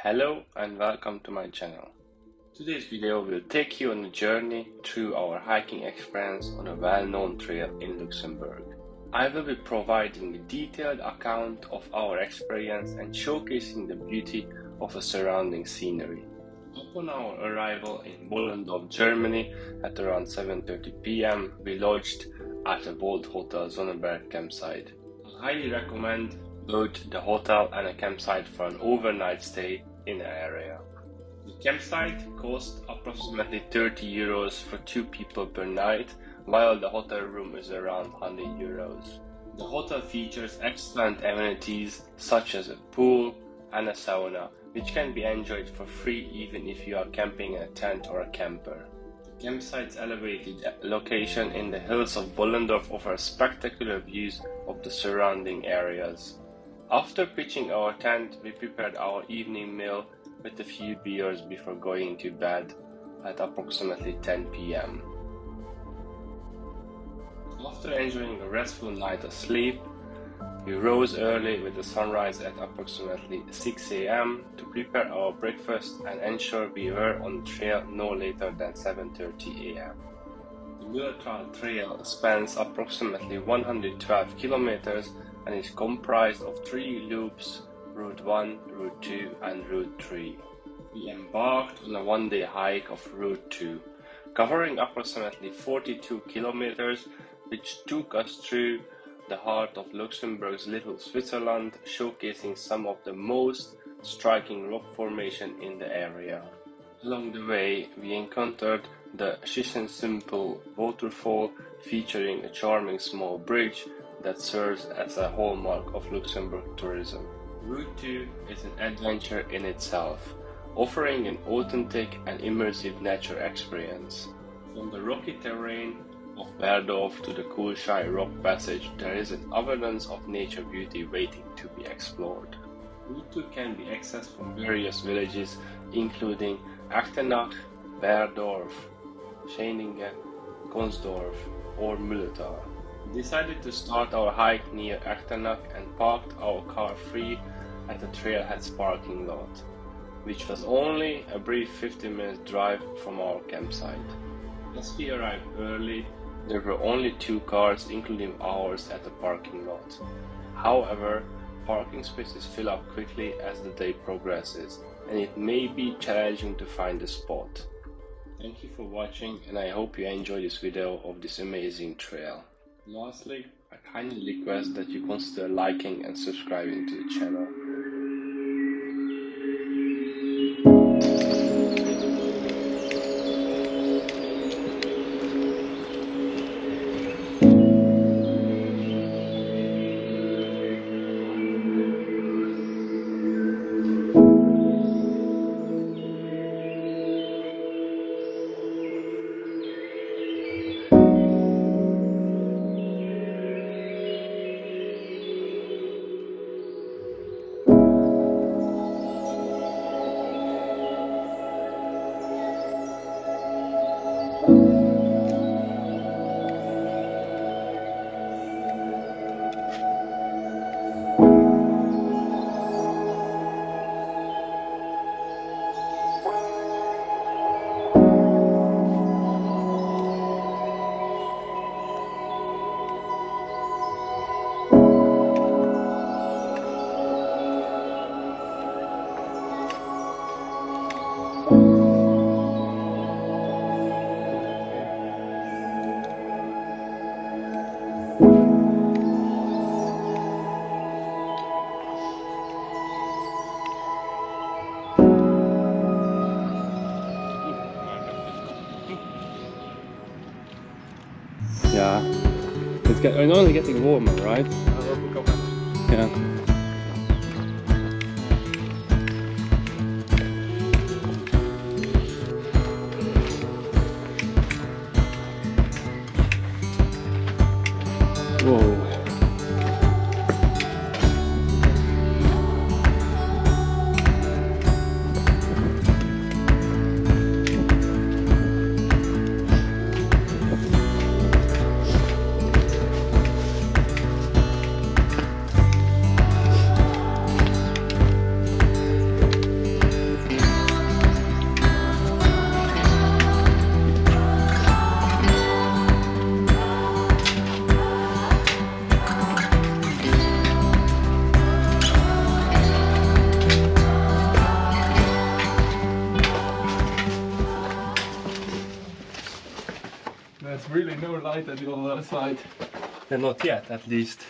Hello and welcome to my channel. Today's video will take you on a journey through our hiking experience on a well-known trail in Luxembourg. I will be providing a detailed account of our experience and showcasing the beauty of the surrounding scenery. Upon our arrival in Mullerthal, Germany at around 7:30 p.m, we lodged at a Vault Hotel Sonnenberg campsite. I highly recommend both the hotel and a campsite for an overnight stay in the area. The campsite costs approximately 30 euros for 2 people per night, while the hotel room is around 100 euros. The hotel features excellent amenities such as a pool and a sauna, which can be enjoyed for free even if you are camping in a tent or a camper. The campsite's elevated location in the hills of Bollendorf offers spectacular views of the surrounding areas. After pitching our tent, we prepared our evening meal with a few beers before going to bed at approximately 10 p.m. After enjoying a restful night of sleep, we rose early with the sunrise at approximately 6 a.m. to prepare our breakfast and ensure we were on the trail no later than 7:30 a.m. The Mullerthal trail spans approximately 112 kilometers and is comprised of 3 loops: Route 1, Route 2 and Route 3. We embarked on a one-day hike of Route 2, covering approximately 42 kilometers, which took us through the heart of Luxembourg's Little Switzerland, showcasing some of the most striking rock formation in the area. Along the way, we encountered the Schiessentümpel Waterfall, featuring a charming small bridge that serves as a hallmark of Luxembourg tourism. Route 2 is an adventure in itself, offering an authentic and immersive nature experience. From the rocky terrain of Verdorf to the cool shy rock passage, there is an abundance of nature beauty waiting to be explored. Route 2 can be accessed from various villages including Echternach, Verdorf, Scheiningen, Konsdorf or Mullerthal. We decided to start our hike near Echternach and parked our car free at the Trailhead's parking lot, which was only a brief 15-minute drive from our campsite. As we arrived early, there were only 2 cars, including ours, at the parking lot. However, parking spaces fill up quickly as the day progresses, and it may be challenging to find a spot. Thank you for watching, and I hope you enjoy this video of this amazing trail. Lastly, I kindly request that you consider liking and subscribing to the channel. Yeah, it's only getting warmer, right? Yeah. Whoa. no light at the other side. Not yet, at least.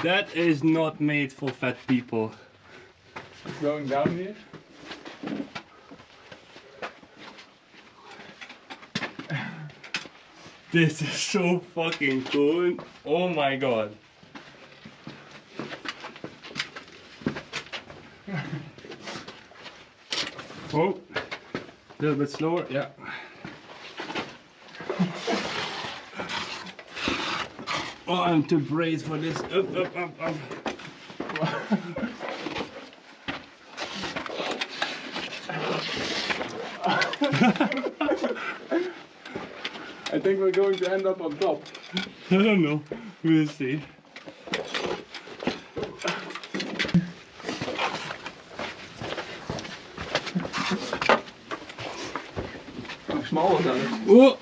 That is not made for fat people. It's going down here. This is so fucking cool. Oh my god. Oh, a little bit slower, yeah. Oh, I'm too brave for this. Up, up, up, up. I think we're going to end up on top. I don't know. We'll see. Hoe smal is dat? Oh.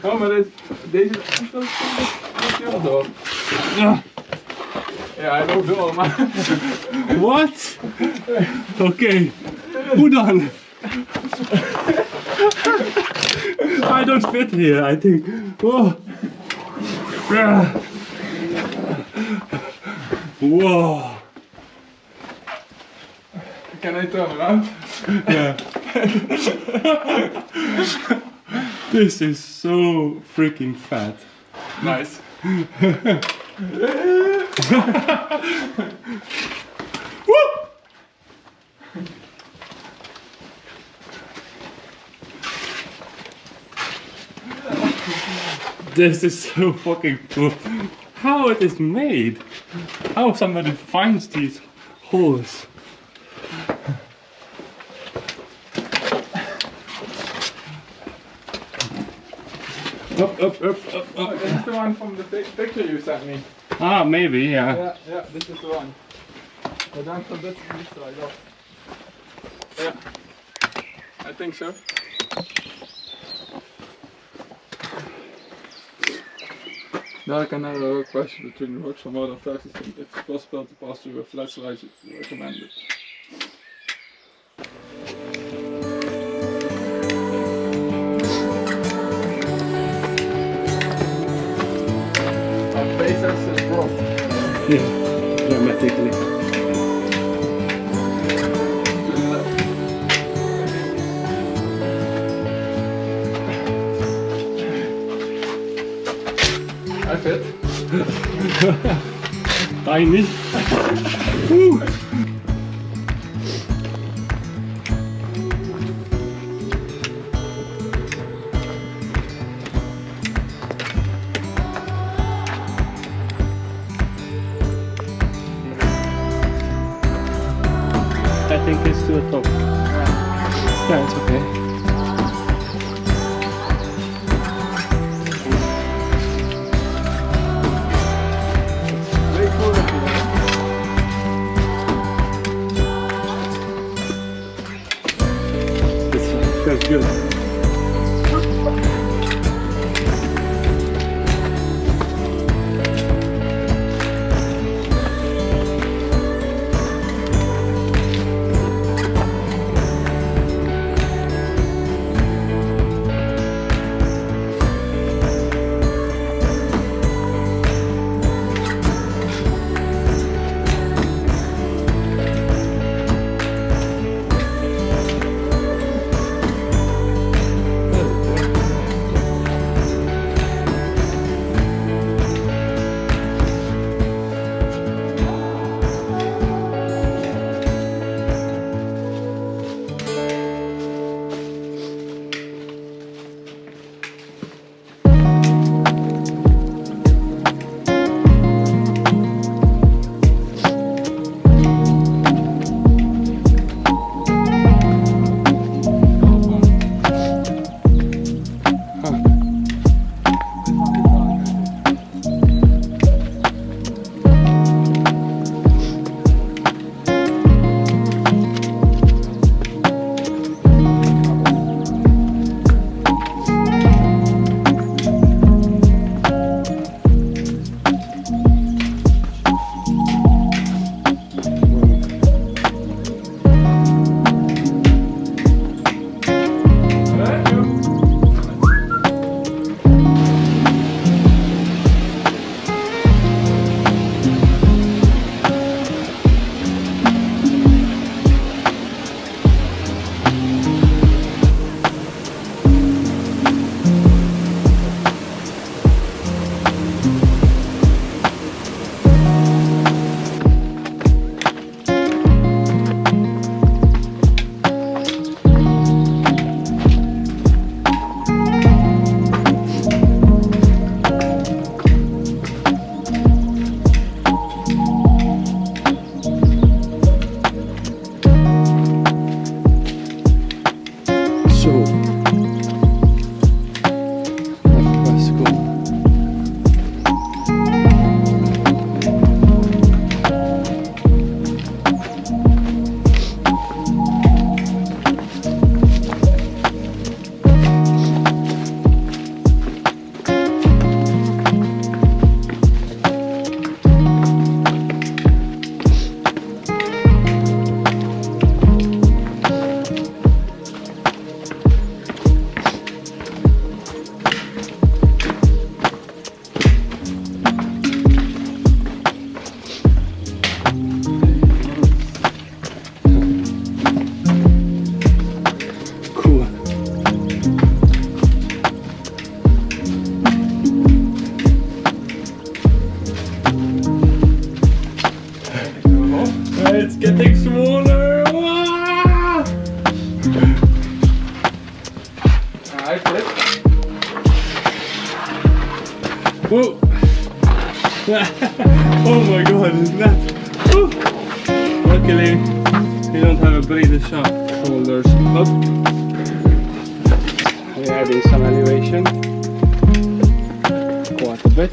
Oh, maar deze is door. Ja, hij loopt door, maar... What? Okay. Hoe dan? I don't fit here, I think. Oh. Whoa. Can I turn around? Yeah. This is so freaking fat. Nice. This is so fucking cool. How it is made? How somebody finds these holes? Up, up, up, up, Oh, up. this is the one from the picture you sent me. Ah, maybe, yeah. Yeah, this is the one. But then from this side off. Yeah, I think so. Now I can have a question between the rocks for more than 30 feet. If it's possible to pass through a flat slide, it's recommended. Our face is broke. Yeah, dramatically. I fit. Tiny. Woo. I think it's to the top. Yeah, it's okay. Very cool of you. This feels good. It's getting smaller! Ah! Alright, flip. Whoa! Oh my god, it's that! Luckily, we don't have a braided shot. Shoulders up. We're adding some elevation. Quite a bit.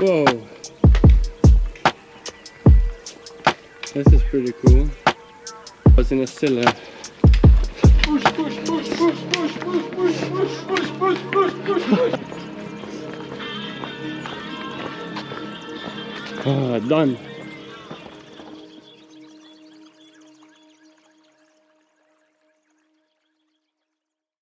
Whoa, this is pretty cool. I was in a cellar. Push, push, push, push, push, push, push, push, push, push, push, push, push. Done.